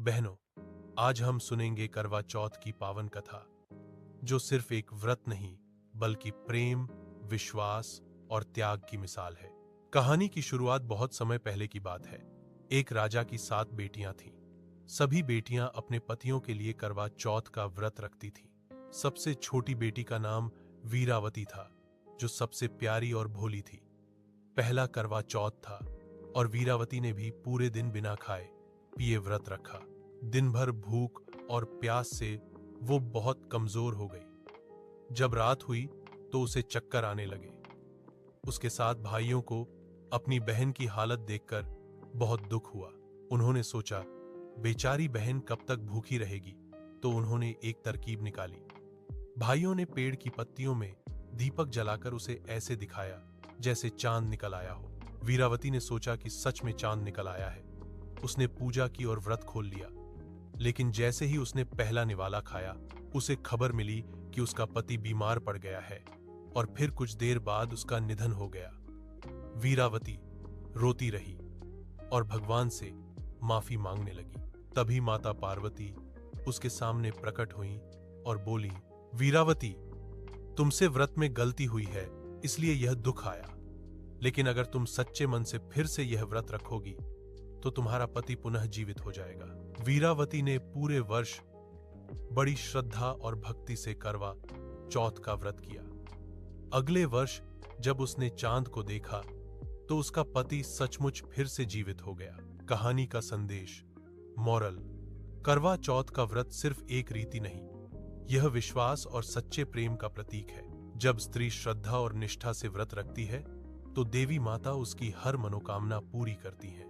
बहनों, आज हम सुनेंगे करवा चौथ की पावन कथा, जो सिर्फ एक व्रत नहीं बल्कि प्रेम, विश्वास और त्याग की मिसाल है। कहानी की शुरुआत बहुत समय पहले की बात है। एक राजा की 7 बेटियां थीं। सभी बेटियां अपने पतियों के लिए करवा चौथ का व्रत रखती थीं। सबसे छोटी बेटी का नाम वीरावती था, जो सबसे प्यारी और भोली थी। पहला करवा चौथ था और वीरावती ने भी पूरे दिन बिना खाए पिए व्रत रखा। दिन भर भूख और प्यास से वो बहुत कमजोर हो गई। जब रात हुई तो उसे चक्कर आने लगे। उसके 7 भाइयों को अपनी बहन की हालत देखकर बहुत दुख हुआ। उन्होंने सोचा, बेचारी बहन कब तक भूखी रहेगी। तो उन्होंने एक तरकीब निकाली। भाइयों ने पेड़ की पत्तियों में दीपक जलाकर उसे ऐसे दिखाया जैसे चांद निकल आया हो। वीरावती ने सोचा कि सच में चांद निकल आया है। उसने पूजा की और व्रत खोल लिया। लेकिन जैसे ही उसने पहला निवाला खाया, उसे खबर मिली कि उसका पति बीमार पड़ गया है और फिर कुछ देर बाद उसका निधन हो गया। वीरावती रोती रही और भगवान से माफी मांगने लगी। तभी माता पार्वती उसके सामने प्रकट हुई और बोली, वीरावती, तुमसे व्रत में गलती हुई है, इसलिए यह दुख आया। लेकिन अगर तुम सच्चे मन से फिर से यह व्रत रखोगी तो तुम्हारा पति पुनः जीवित हो जाएगा। वीरावती ने पूरे वर्ष बड़ी श्रद्धा और भक्ति से करवा चौथ का व्रत किया। अगले वर्ष जब उसने चांद को देखा तो उसका पति सचमुच फिर से जीवित हो गया। कहानी का संदेश, मॉरल, करवा चौथ का व्रत सिर्फ एक रीति नहीं, यह विश्वास और सच्चे प्रेम का प्रतीक है। जब स्त्री श्रद्धा और निष्ठा से व्रत रखती है तो देवी माता उसकी हर मनोकामना पूरी करती है।